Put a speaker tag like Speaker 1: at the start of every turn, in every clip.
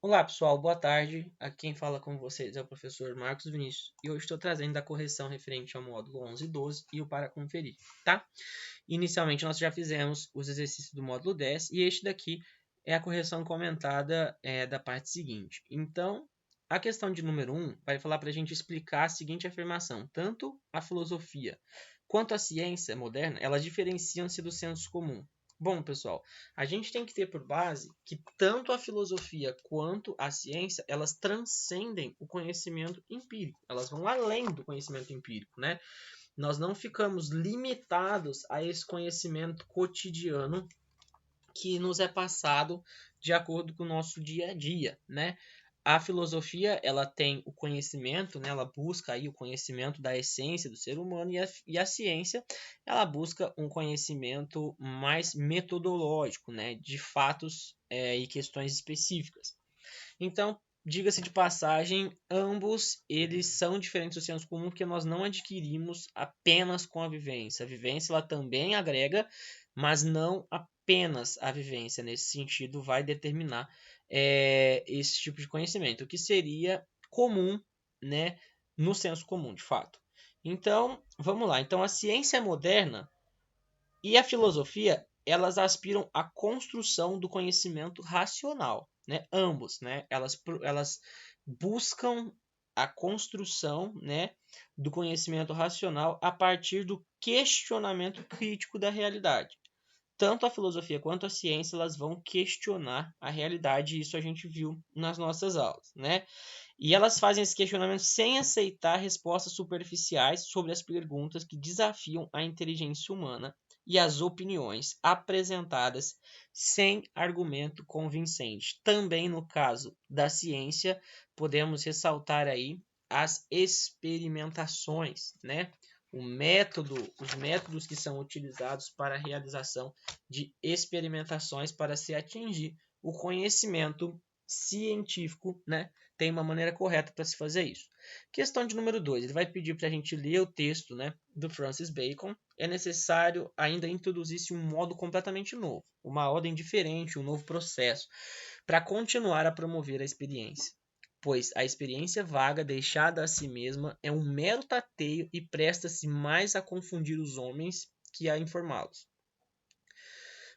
Speaker 1: Olá pessoal, boa tarde. Aqui quem fala com vocês é o professor Marcos Vinícius e hoje estou trazendo a correção referente ao módulo 11 e 12 e o para conferir, tá? Inicialmente nós já fizemos os exercícios do módulo 10 e este daqui é a correção comentada da parte seguinte. Então, a questão de número 1 vai falar para a gente explicar a seguinte afirmação: tanto a filosofia quanto a ciência moderna, elas diferenciam-se do senso comum. Bom, pessoal, a gente tem que ter por base que tanto a filosofia quanto a ciência, elas transcendem o conhecimento empírico. Elas vão além do conhecimento empírico, né? Nós não ficamos limitados a esse conhecimento cotidiano que nos é passado de acordo com o nosso dia a dia, né? A filosofia, ela tem o conhecimento, né? Ela busca aí o conhecimento da essência do ser humano e a ciência, ela busca um conhecimento mais metodológico, né? De fatos e questões específicas. Então, diga-se de passagem, ambos eles são diferentes do senso comum porque nós não adquirimos apenas com a vivência. A vivência ela também agrega, mas não apenas a vivência. Nesse sentido, vai determinar esse tipo de conhecimento, o que seria comum, né, no senso comum, de fato. Então, vamos lá. Então, a ciência moderna e a filosofia, elas aspiram à construção do conhecimento racional, né? Ambos, né? Elas buscam a construção, né, do conhecimento racional a partir do questionamento crítico da realidade. Tanto a filosofia quanto a ciência, elas vão questionar a realidade, e isso a gente viu nas nossas aulas, né? E elas fazem esse questionamento sem aceitar respostas superficiais sobre as perguntas que desafiam a inteligência humana e as opiniões apresentadas sem argumento convincente. Também no caso da ciência, podemos ressaltar aí as experimentações, né? Os métodos que são utilizados para a realização de experimentações para se atingir o conhecimento científico, né? Tem uma maneira correta para se fazer isso. Questão de número 2, ele vai pedir para a gente ler o texto, né, do Francis Bacon. É necessário ainda introduzir-se um modo completamente novo, uma ordem diferente, um novo processo, para continuar a promover a experiência. Pois a experiência vaga, deixada a si mesma, é um mero tateio e presta-se mais a confundir os homens que a informá-los.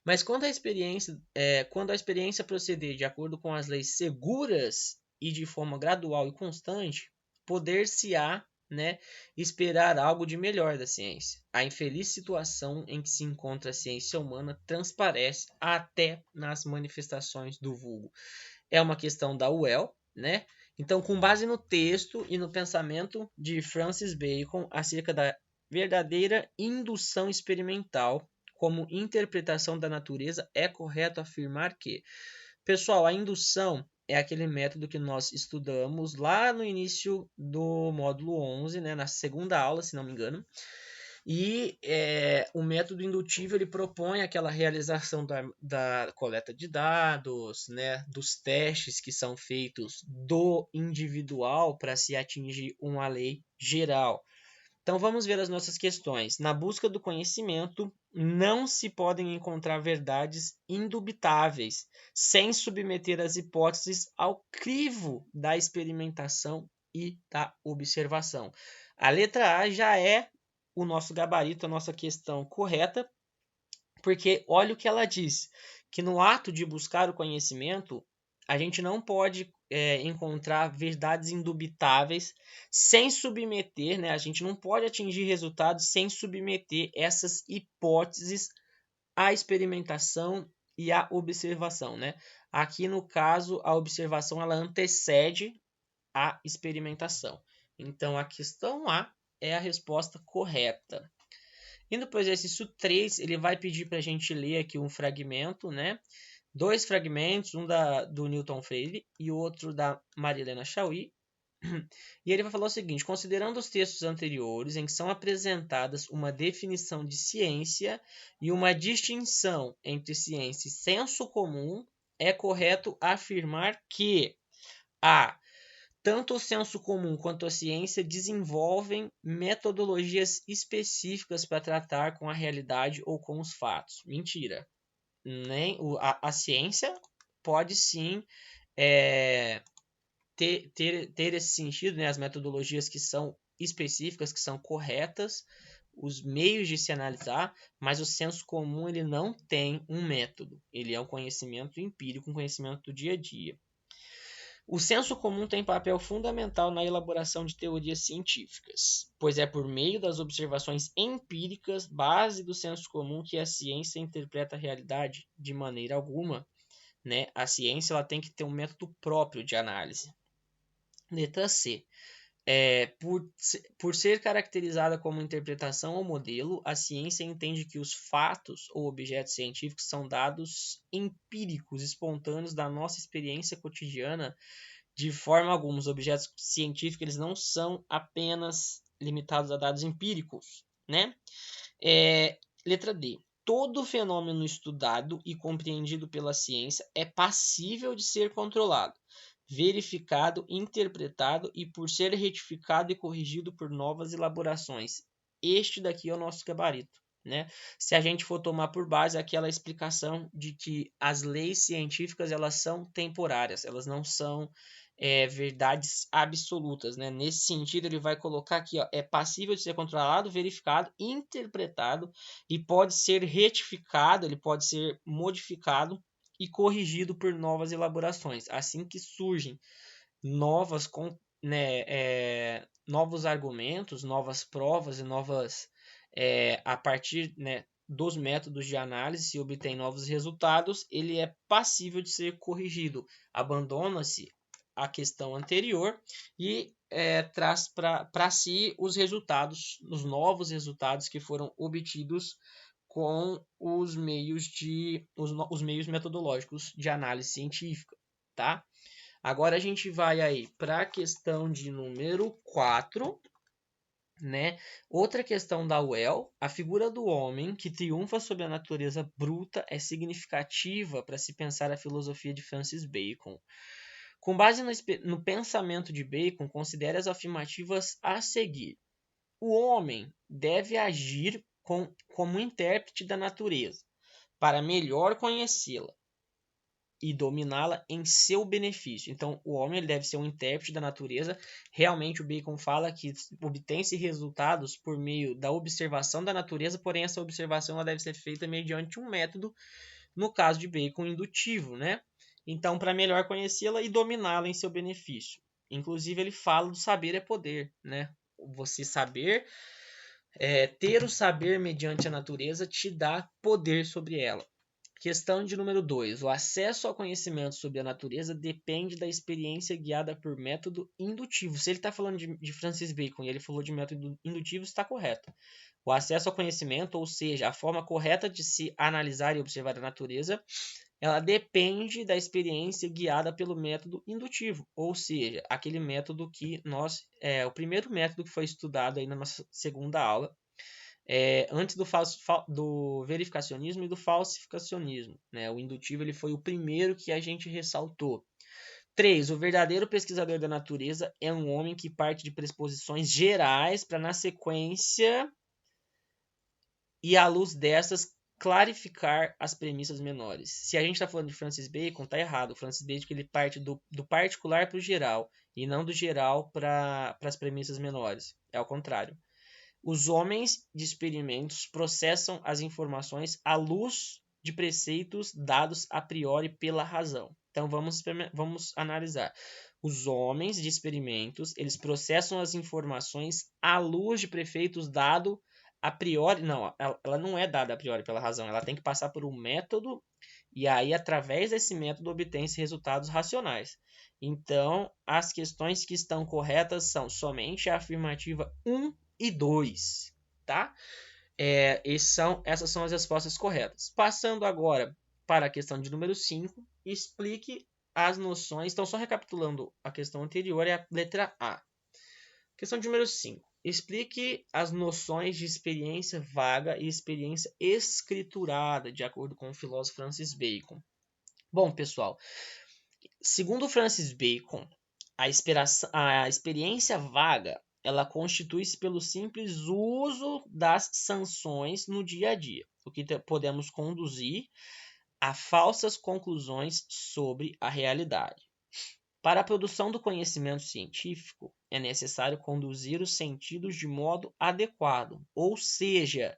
Speaker 1: Mas quando a experiência proceder de acordo com as leis seguras e de forma gradual e constante, poder-se-á, né, esperar algo de melhor da ciência. A infeliz situação em que se encontra a ciência humana transparece até nas manifestações do vulgo. É uma questão da UEL, né? Então, com base no texto e no pensamento de Francis Bacon acerca da verdadeira indução experimental como interpretação da natureza, é correto afirmar que, pessoal, a indução é aquele método que nós estudamos lá no início do módulo 11, né, na segunda aula, se não me engano. E o método indutivo ele propõe aquela realização da coleta de dados, né, dos testes que são feitos do individual para se atingir uma lei geral. Então vamos ver as nossas questões. Na busca do conhecimento, não se podem encontrar verdades indubitáveis, sem submeter as hipóteses ao crivo da experimentação e da observação. A letra A já é o nosso gabarito, a nossa questão correta, porque olha o que ela diz, que no ato de buscar o conhecimento, a gente não pode encontrar verdades indubitáveis sem submeter, né? A gente não pode atingir resultados sem submeter essas hipóteses à experimentação e à observação, né? Aqui no caso, a observação ela antecede a experimentação. Então a questão A é a resposta correta. Indo para o exercício 3, ele vai pedir para a gente ler aqui um fragmento, né? Dois fragmentos, um do Newton Freire e o outro da Marilena Chauí. E ele vai falar o seguinte: considerando os textos anteriores em que são apresentadas uma definição de ciência e uma distinção entre ciência e senso comum, é correto afirmar que a tanto o senso comum quanto a ciência desenvolvem metodologias específicas para tratar com a realidade ou com os fatos. Mentira. Nem a ciência pode sim ter esse sentido, né? As metodologias que são específicas, que são corretas, os meios de se analisar, mas o senso comum ele não tem um método. Ele é um conhecimento empírico, um conhecimento do dia a dia. O senso comum tem papel fundamental na elaboração de teorias científicas, pois é por meio das observações empíricas, base do senso comum, que a ciência interpreta a realidade. De maneira alguma, né? A ciência ela tem que ter um método próprio de análise. Letra C. Por ser caracterizada como interpretação ou modelo, a ciência entende que os fatos ou objetos científicos são dados empíricos, espontâneos da nossa experiência cotidiana. De forma alguma, os objetos científicos eles não são apenas limitados a dados empíricos, né? Letra D. Todo fenômeno estudado e compreendido pela ciência é passível de ser controlado, verificado, interpretado e por ser retificado e corrigido por novas elaborações. Este daqui é o nosso gabarito, né? Se a gente for tomar por base aquela explicação de que as leis científicas elas são temporárias, elas não são verdades absolutas, né? Nesse sentido, ele vai colocar aqui, ó, é passível de ser controlado, verificado, interpretado e pode ser retificado, ele pode ser modificado e corrigido por novas elaborações. Assim que surgem novos argumentos, novas provas e a partir, né, dos métodos de análise se obtém novos resultados, ele é passível de ser corrigido. Abandona-se a questão anterior e traz para si os novos resultados que foram obtidos com os meios metodológicos de análise científica, tá? Agora a gente vai aí para a questão de número 4, né? Outra questão da UEL, a figura do homem que triunfa sobre a natureza bruta é significativa para se pensar a filosofia de Francis Bacon. Com base no pensamento de Bacon, considere as afirmativas a seguir. O homem deve agir como intérprete da natureza, para melhor conhecê-la e dominá-la em seu benefício. Então, o homem ele deve ser um intérprete da natureza. Realmente, o Bacon fala que obtém-se resultados por meio da observação da natureza, porém, essa observação ela deve ser feita mediante um método, no caso de Bacon, indutivo, né? Então, para melhor conhecê-la e dominá-la em seu benefício. Inclusive, ele fala do saber é poder, né? Você saber, ter o saber mediante a natureza te dá poder sobre ela. Questão de número 2. O acesso ao conhecimento sobre a natureza depende da experiência guiada por método indutivo. Se ele está falando de Francis Bacon e ele falou de método indutivo, está correto. O acesso ao conhecimento, ou seja, a forma correta de se analisar e observar a natureza, ela depende da experiência guiada pelo método indutivo, ou seja, aquele método que o primeiro método que foi estudado aí na nossa segunda aula, antes do verificacionismo e do falsificacionismo, né? O indutivo ele foi o primeiro que a gente ressaltou. 3. O verdadeiro pesquisador da natureza é um homem que parte de pressuposições gerais para, na sequência e à luz dessas, clarificar as premissas menores. Se a gente está falando de Francis Bacon, está errado. O Francis Bacon ele parte do particular para o geral e não do geral para as premissas menores. É ao contrário. Os homens de experimentos processam as informações à luz de preceitos dados a priori pela razão. Então vamos analisar. Os homens de experimentos, eles processam as informações à luz de preceitos dados a priori. Não, ela não é dada a priori pela razão. Ela tem que passar por um método e aí, através desse método, obtém-se resultados racionais. Então, as questões que estão corretas são somente a afirmativa 1 e 2, tá? Essas são as respostas corretas. Passando agora para a questão de número 5, explique as noções. Então, só recapitulando a questão anterior, é a letra A. Questão de número 5. Explique as noções de experiência vaga e experiência escriturada, de acordo com o filósofo Francis Bacon. Bom, pessoal, segundo Francis Bacon, a experiência vaga ela constitui-se pelo simples uso das sanções no dia a dia, o que podemos conduzir a falsas conclusões sobre a realidade. Para a produção do conhecimento científico, é necessário conduzir os sentidos de modo adequado, ou seja,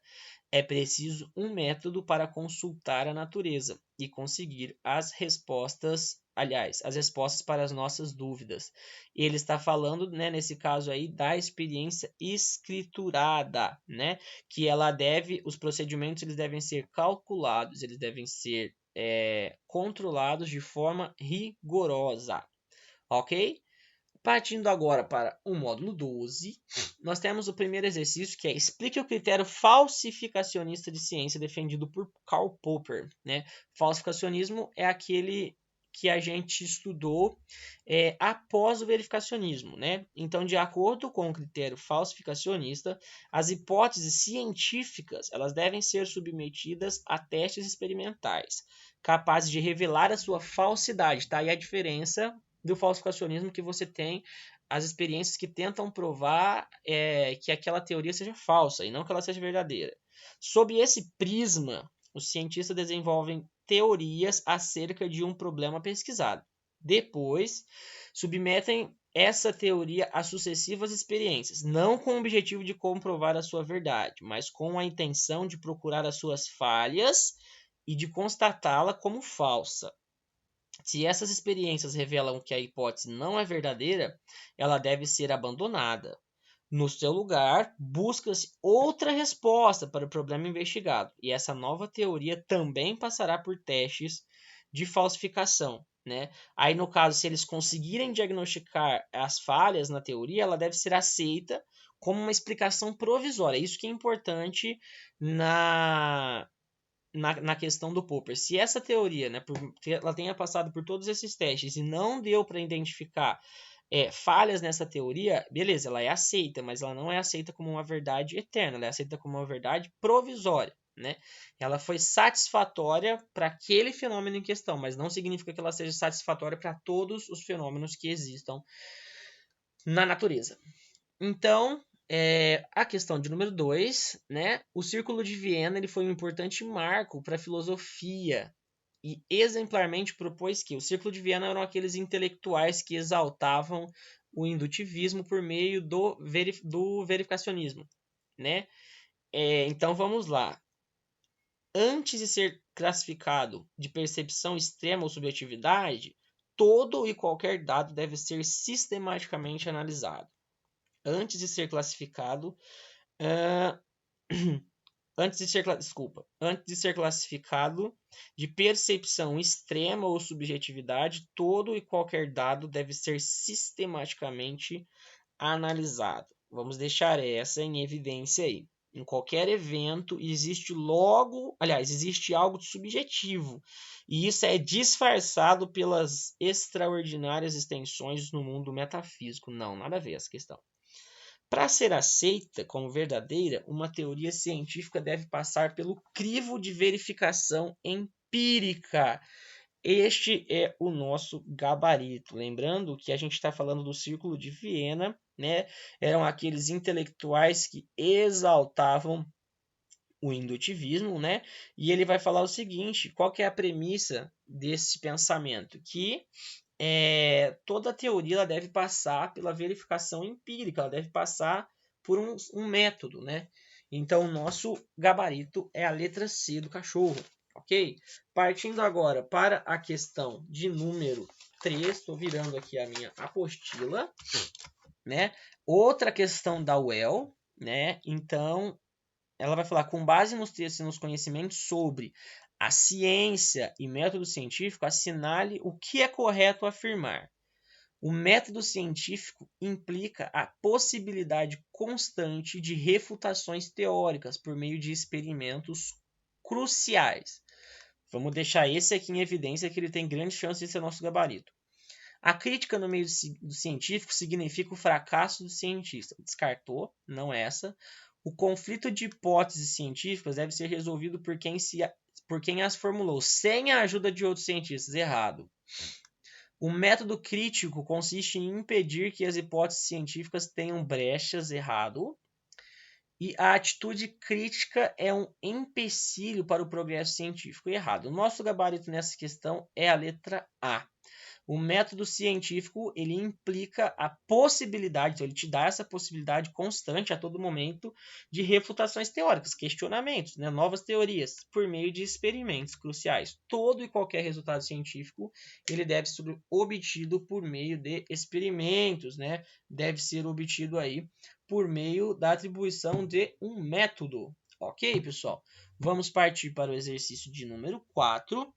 Speaker 1: é preciso um método para consultar a natureza e conseguir as respostas, aliás, as respostas para as nossas dúvidas. Ele está falando, né, nesse caso aí, da experiência escriturada, né, que ela deve, os procedimentos eles devem ser calculados, eles devem ser controlados de forma rigorosa, ok? Partindo agora para o módulo 12, nós temos o primeiro exercício, que é explique o critério falsificacionista de ciência defendido por Karl Popper, né? Falsificacionismo é aquele que a gente estudou após o verificacionismo, né? Então, de acordo com o critério falsificacionista, as hipóteses científicas elas devem ser submetidas a testes experimentais, capazes de revelar a sua falsidade, tá? E a diferença do falsificacionismo que você tem as experiências que tentam provar que aquela teoria seja falsa e não que ela seja verdadeira. Sob esse prisma, os cientistas desenvolvem teorias acerca de um problema pesquisado. Depois, submetem essa teoria a sucessivas experiências, não com o objetivo de comprovar a sua verdade, mas com a intenção de procurar as suas falhas e de constatá-la como falsa. Se essas experiências revelam que a hipótese não é verdadeira, ela deve ser abandonada. No seu lugar, busca-se outra resposta para o problema investigado, e essa nova teoria também passará por testes de falsificação, né? Aí, no caso, se eles conseguirem diagnosticar as falhas na teoria, ela deve ser aceita como uma explicação provisória. Isso que é importante na questão do Popper. Se essa teoria, né, ela tenha passado por todos esses testes e não deu para identificar falhas nessa teoria, beleza, ela é aceita, mas ela não é aceita como uma verdade eterna, ela é aceita como uma verdade provisória, né? Ela foi satisfatória para aquele fenômeno em questão, mas não significa que ela seja satisfatória para todos os fenômenos que existam na natureza. Então, a questão de número 2, né? O Círculo de Viena ele foi um importante marco para a filosofia e exemplarmente propôs que o Círculo de Viena eram aqueles intelectuais que exaltavam o indutivismo por meio do verificacionismo, né? Então vamos lá. Antes de ser classificado de percepção extrema ou subjetividade, todo e qualquer dado deve ser sistematicamente analisado. Antes de ser classificado, antes de ser classificado de percepção extrema ou subjetividade, todo e qualquer dado deve ser sistematicamente analisado. Vamos deixar essa em evidência aí. Em qualquer evento existe algo subjetivo, e isso é disfarçado pelas extraordinárias extensões no mundo metafísico. Não, nada a ver essa questão. Para ser aceita como verdadeira, uma teoria científica deve passar pelo crivo de verificação empírica. Este é o nosso gabarito. Lembrando que a gente está falando do Círculo de Viena, né? Eram aqueles intelectuais que exaltavam o indutivismo, né? E ele vai falar o seguinte: qual que é a premissa desse pensamento? Que toda teoria ela deve passar pela verificação empírica, ela deve passar por um método, né? Então, o nosso gabarito é a letra C do cachorro, ok? Partindo agora para a questão de número 3, estou virando aqui a minha apostila, né? Outra questão da UEL, né? Então, ela vai falar, com base nos textos e nos conhecimentos sobre a ciência e método científico, assinale o que é correto afirmar. O método científico implica a possibilidade constante de refutações teóricas por meio de experimentos cruciais. Vamos deixar esse aqui em evidência, que ele tem grande chance de ser nosso gabarito. A crítica no meio do científico significa o fracasso do cientista. Descartou, não essa. O conflito de hipóteses científicas deve ser resolvido por quem as formulou, sem a ajuda de outros cientistas. Errado. O método crítico consiste em impedir que as hipóteses científicas tenham brechas. Errado. E a atitude crítica é um empecilho para o progresso científico. Errado. O nosso gabarito nessa questão é a letra A. O método científico, ele implica a possibilidade, então ele te dá essa possibilidade constante a todo momento de refutações teóricas, questionamentos, né, novas teorias, por meio de experimentos cruciais. Todo e qualquer resultado científico, ele deve ser obtido por meio de experimentos, né, deve ser obtido aí por meio da atribuição de um método. Ok, pessoal? Vamos partir para o exercício de número 4.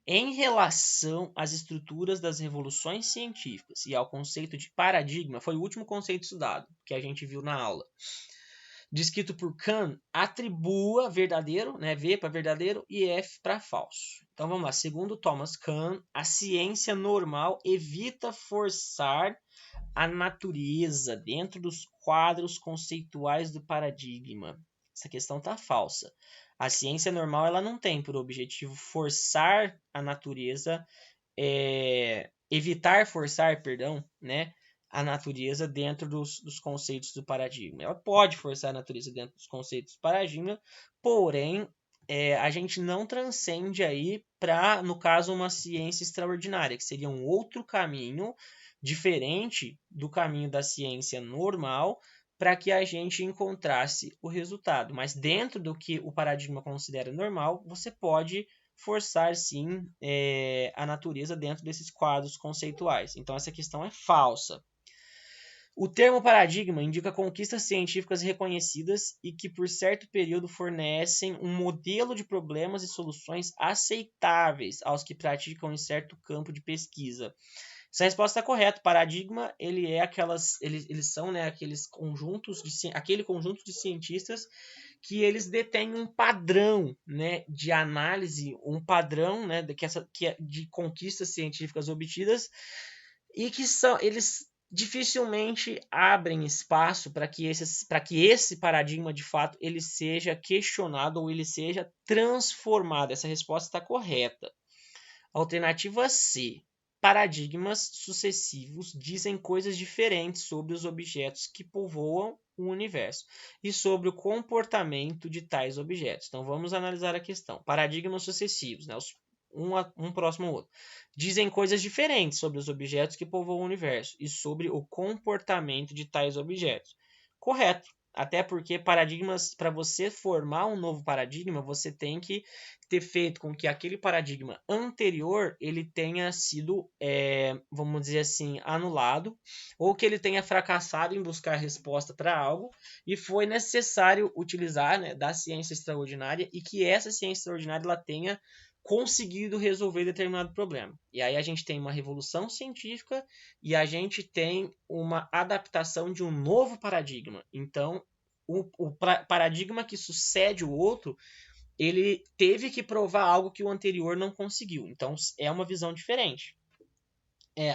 Speaker 1: Em relação às estruturas das revoluções científicas e ao conceito de paradigma, foi o último conceito estudado que a gente viu na aula. Descrito por Kahn, atribua verdadeiro, né, V para verdadeiro e F para falso. Então vamos lá, segundo Thomas Kahn, a ciência normal evita forçar a natureza dentro dos quadros conceituais do paradigma. Essa questão está falsa. A ciência normal ela não tem por objetivo forçar a natureza, evitar forçar, perdão, né, a natureza dentro dos conceitos do paradigma. Ela pode forçar a natureza dentro dos conceitos do paradigma, porém, a gente não transcende aí para, no caso, uma ciência extraordinária, que seria um outro caminho diferente do caminho da ciência normal, para que a gente encontrasse o resultado. Mas dentro do que o paradigma considera normal, você pode forçar sim a natureza dentro desses quadros conceituais. Então essa questão é falsa. O termo paradigma indica conquistas científicas reconhecidas e que por certo período fornecem um modelo de problemas e soluções aceitáveis aos que praticam em certo campo de pesquisa. Essa resposta está correta. Paradigma, eles são, né, aquele conjunto de cientistas que eles detêm um padrão, né, de análise, um padrão, né, de conquistas científicas obtidas e que eles dificilmente abrem espaço para que esse paradigma de fato ele seja questionado ou ele seja transformado. Essa resposta está correta. Alternativa C. Paradigmas sucessivos dizem coisas diferentes sobre os objetos que povoam o universo e sobre o comportamento de tais objetos. Então vamos analisar a questão. Paradigmas sucessivos, né? Um próximo ao outro, dizem coisas diferentes sobre os objetos que povoam o universo e sobre o comportamento de tais objetos. Correto. Até porque paradigmas, para você formar um novo paradigma, você tem que ter feito com que aquele paradigma anterior ele tenha sido, vamos dizer assim, anulado, ou que ele tenha fracassado em buscar resposta para algo, e foi necessário utilizar, né, da ciência extraordinária, e que essa ciência extraordinária ela tenha conseguido resolver determinado problema. E aí a gente tem uma revolução científica e a gente tem uma adaptação de um novo paradigma. Então, o paradigma que sucede o outro, ele teve que provar algo que o anterior não conseguiu. Então, é uma visão diferente.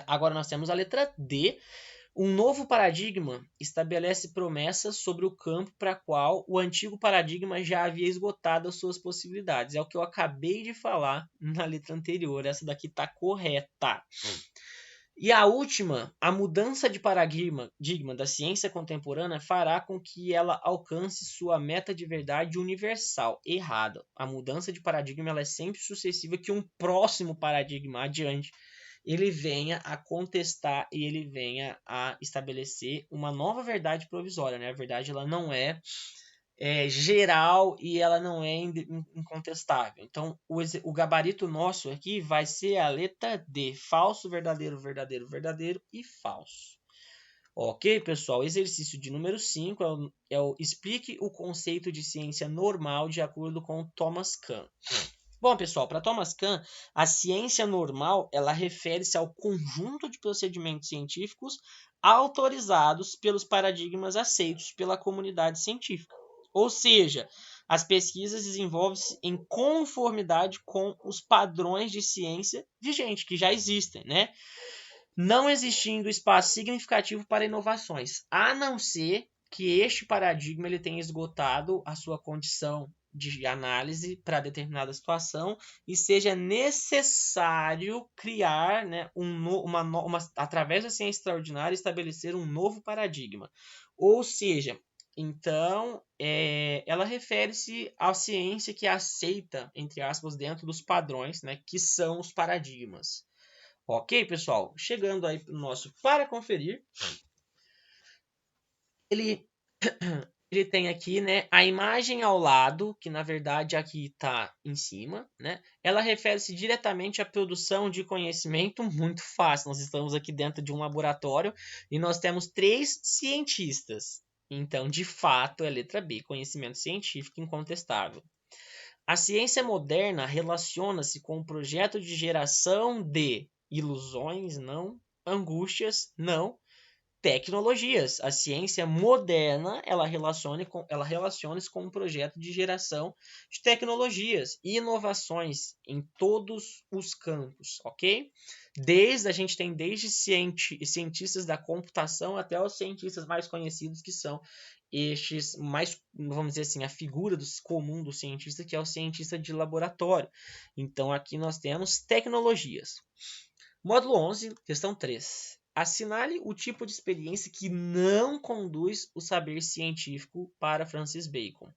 Speaker 1: Agora nós temos a letra D. Um novo paradigma estabelece promessas sobre o campo para qual o antigo paradigma já havia esgotado as suas possibilidades. É o que eu acabei de falar na letra anterior. Essa daqui está correta. E a última, a mudança de paradigma da ciência contemporânea fará com que ela alcance sua meta de verdade universal. Errada. A mudança de paradigma ela é sempre sucessiva que um próximo paradigma adiante ele venha a contestar e ele venha a estabelecer uma nova verdade provisória, né? A verdade ela não é geral e ela não é incontestável. Então, o gabarito nosso aqui vai ser a letra D. Falso, verdadeiro, verdadeiro, verdadeiro e falso. Ok, pessoal? Exercício de número 5 explique o conceito de ciência normal de acordo com Thomas Kahn. Bom, pessoal, para Thomas Kahn, a ciência normal ela refere-se ao conjunto de procedimentos científicos autorizados pelos paradigmas aceitos pela comunidade científica. Ou seja, as pesquisas desenvolvem-se em conformidade com os padrões de ciência vigentes, que já existem, né? Não existindo espaço significativo para inovações, a não ser que este paradigma ele tenha esgotado a sua condição de análise para determinada situação e seja necessário criar, né, através da ciência extraordinária, estabelecer um novo paradigma. Ou seja, então, ela refere-se à ciência que aceita, entre aspas, dentro dos padrões, né, que são os paradigmas. Ok, pessoal? Chegando aí para o nosso para conferir. Ele tem aqui, né, a imagem ao lado, que na verdade aqui está em cima, né? Ela refere-se diretamente à produção de conhecimento muito fácil. Nós estamos aqui dentro de um laboratório e nós temos 3 cientistas. Então, de fato, é a letra B, conhecimento científico incontestável. A ciência moderna relaciona-se com o projeto de geração de ilusões, não, angústias, não, tecnologias. A ciência moderna, ela relaciona-se com um projeto de geração de tecnologias e inovações em todos os campos, ok? A gente tem desde cientistas da computação até os cientistas mais conhecidos, que são estes mais, vamos dizer assim, a figura comum do cientista, que é o cientista de laboratório. Então aqui nós temos tecnologias. Módulo 11, questão 3. Assinale o tipo de experiência que não conduz o saber científico para Francis Bacon.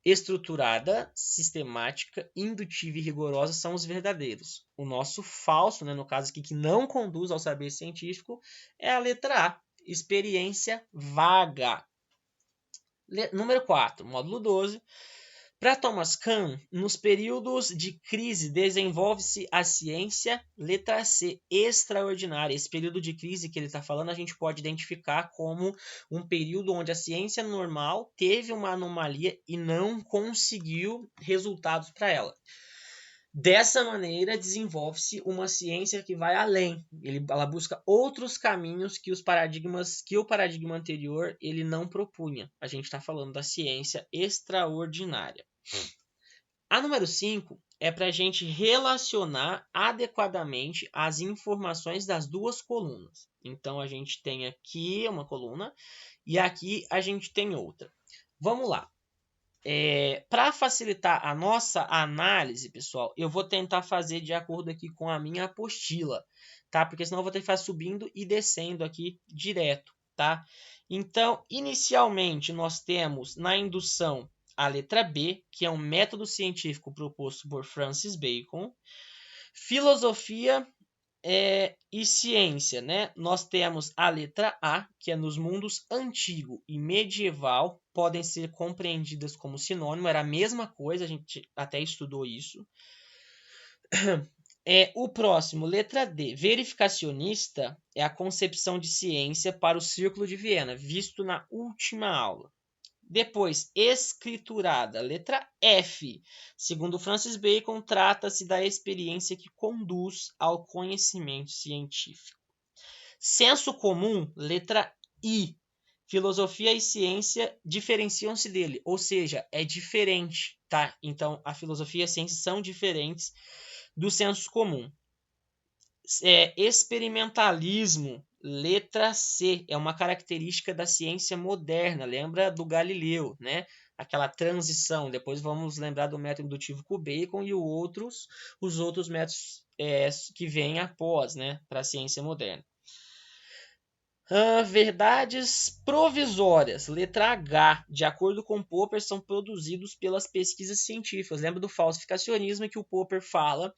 Speaker 1: Estruturada, sistemática, indutiva e rigorosa são os verdadeiros. O nosso falso, né, no caso aqui, que não conduz ao saber científico, é a letra A. Experiência vaga. Número 4, módulo 12. Para Thomas Kuhn, nos períodos de crise desenvolve-se a ciência, letra C, extraordinária. Esse período de crise que ele está falando, a gente pode identificar como um período onde a ciência normal teve uma anomalia e não conseguiu resultados para ela. Dessa maneira, desenvolve-se uma ciência que vai além. Ela busca outros caminhos que o paradigma anterior ele não propunha. A gente está falando da ciência extraordinária. A número 5 é para a gente relacionar adequadamente as informações das duas colunas. Então, a gente tem aqui uma coluna e aqui a gente tem outra. Vamos lá. Para facilitar a nossa análise, pessoal, eu vou tentar fazer de acordo aqui com a minha apostila, tá? Porque senão eu vou ter que ficar subindo e descendo aqui direto, tá? Então, inicialmente, nós temos na indução a letra B, que é um método científico proposto por Francis Bacon. Filosofia e ciência, né? Nós temos a letra A, que é nos mundos antigo e medieval, podem ser compreendidas como sinônimo, era a mesma coisa, a gente até estudou isso. O próximo, letra D, verificacionista, é a concepção de ciência para o Círculo de Viena, visto na última aula. Depois, escriturada, letra F. Segundo Francis Bacon, trata-se da experiência que conduz ao conhecimento científico. Senso comum, letra I. Filosofia e ciência diferenciam-se dele, ou seja, é diferente, tá? Então, a filosofia e a ciência são diferentes do senso comum. Experimentalismo, letra C, é uma característica da ciência moderna, lembra do Galileu, né? Aquela transição, depois vamos lembrar do método indutivo com o Bacon e os outros métodos que vêm após, né, para a ciência moderna. Verdades provisórias, letra H, de acordo com Popper, são produzidos pelas pesquisas científicas. Lembra do falsificacionismo que o Popper fala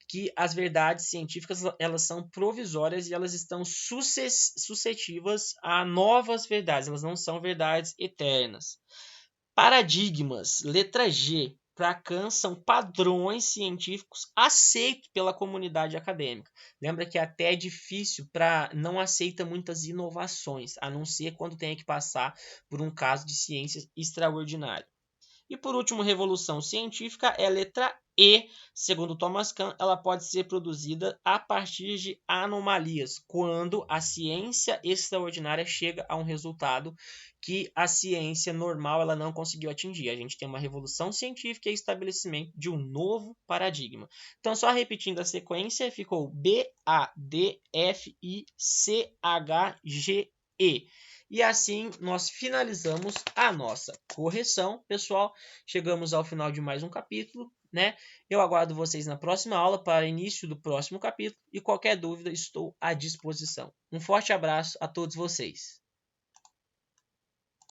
Speaker 1: que as verdades científicas elas são provisórias e elas estão suscetíveis a novas verdades, elas não são verdades eternas. Paradigmas, letra G, para Kant são padrões científicos aceitos pela comunidade acadêmica. Lembra que até é difícil não aceita muitas inovações, a não ser quando tenha que passar por um caso de ciência extraordinário. E por último, revolução científica é a letra E. Segundo Thomas Kuhn, ela pode ser produzida a partir de anomalias, quando a ciência extraordinária chega a um resultado que a ciência normal ela não conseguiu atingir. A gente tem uma revolução científica e estabelecimento de um novo paradigma. Então, só repetindo a sequência, ficou B, A, D, F, I, C, H, G, E. E assim nós finalizamos a nossa correção, pessoal. Chegamos ao final de mais um capítulo, né? Eu aguardo vocês na próxima aula para início do próximo capítulo e qualquer dúvida estou à disposição. Um forte abraço a todos vocês.